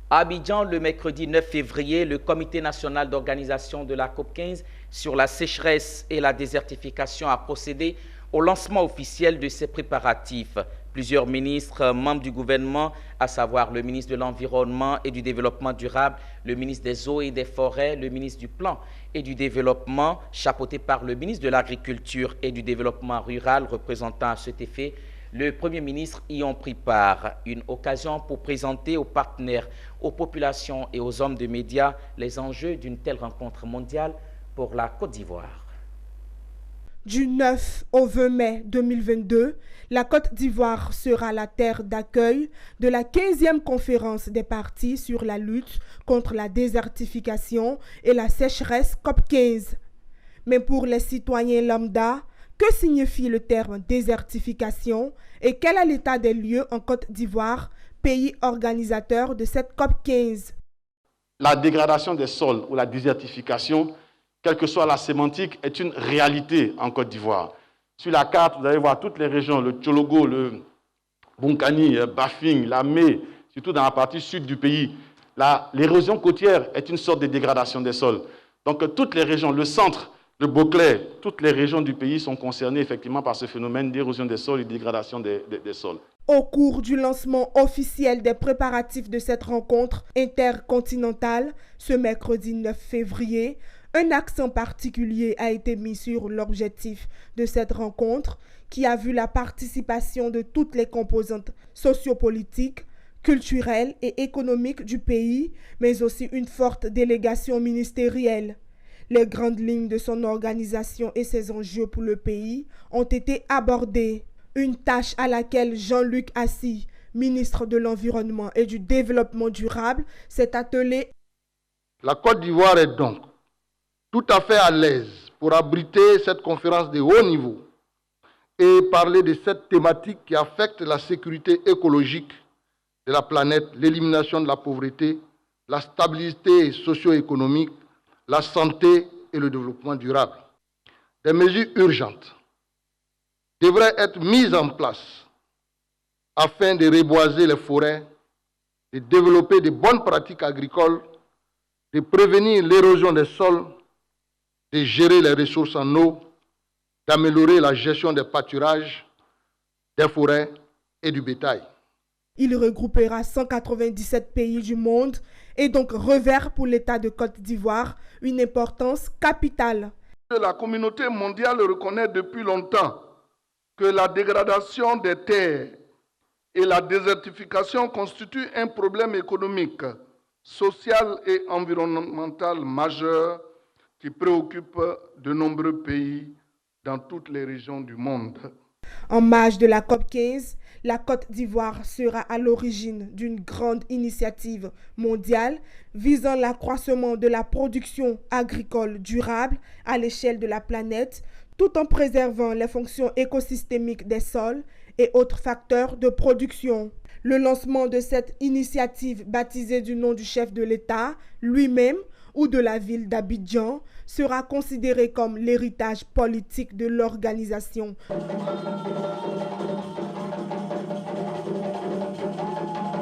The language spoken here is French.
À Abidjan, le mercredi 9 février, le Comité national d'organisation de la COP15 sur la sécheresse et la désertification a procédé au lancement officiel de ses préparatifs. Plusieurs ministres membres du gouvernement, à savoir le ministre de l'Environnement et du Développement durable, le ministre des Eaux et des Forêts, le ministre du Plan et du Développement, chapeauté par le ministre de l'Agriculture et du Développement rural, représentant à cet effet le Premier ministre, y ont pris part. Une occasion pour présenter aux partenaires, aux populations et aux hommes de médias les enjeux d'une telle rencontre mondiale pour la Côte d'Ivoire. Du 9 au 20 mai 2022, la Côte d'Ivoire sera la terre d'accueil de la 15e conférence des parties sur la lutte contre la désertification et la sécheresse COP15. Mais pour les citoyens lambda, que signifie le terme désertification et quel est l'état des lieux en Côte d'Ivoire, pays organisateur de cette COP15? La dégradation des sols ou la désertification, quelle que soit la sémantique, est une réalité en Côte d'Ivoire. Sur la carte, vous allez voir toutes les régions, le Tchologo, le Bonkani, Bafing, la Mé, surtout dans la partie sud du pays. L'érosion côtière est une sorte de dégradation des sols. Donc toutes les régions, le centre, le Beauclerc, toutes les régions du pays sont concernées effectivement par ce phénomène d'érosion des sols et de dégradation des sols. Au cours du lancement officiel des préparatifs de cette rencontre intercontinentale, ce mercredi 9 février, un accent particulier a été mis sur l'objectif de cette rencontre qui a vu la participation de toutes les composantes sociopolitiques, culturelles et économiques du pays, mais aussi une forte délégation ministérielle. Les grandes lignes de son organisation et ses enjeux pour le pays ont été abordées. Une tâche à laquelle Jean-Luc Assis, ministre de l'Environnement et du Développement durable, s'est attelé. La Côte d'Ivoire est donc tout à fait à l'aise pour abriter cette conférence de haut niveau et parler de cette thématique qui affecte la sécurité écologique de la planète, l'élimination de la pauvreté, la stabilité socio-économique, la santé et le développement durable. Des mesures urgentes devraient être mises en place afin de reboiser les forêts, de développer de bonnes pratiques agricoles, de prévenir l'érosion des sols, de gérer les ressources en eau, d'améliorer la gestion des pâturages, des forêts et du bétail. Il regroupera 197 pays du monde et donc revêt pour l'État de Côte d'Ivoire une importance capitale. La communauté mondiale reconnaît depuis longtemps que la dégradation des terres et la désertification constituent un problème économique, social et environnemental majeur qui préoccupe de nombreux pays dans toutes les régions du monde. En marge de la COP15, la Côte d'Ivoire sera à l'origine d'une grande initiative mondiale visant l'accroissement de la production agricole durable à l'échelle de la planète, tout en préservant les fonctions écosystémiques des sols et autres facteurs de production. Le lancement de cette initiative, baptisée du nom du chef de l'État lui-même ou de la ville d'Abidjan, sera considéré comme l'héritage politique de l'organisation.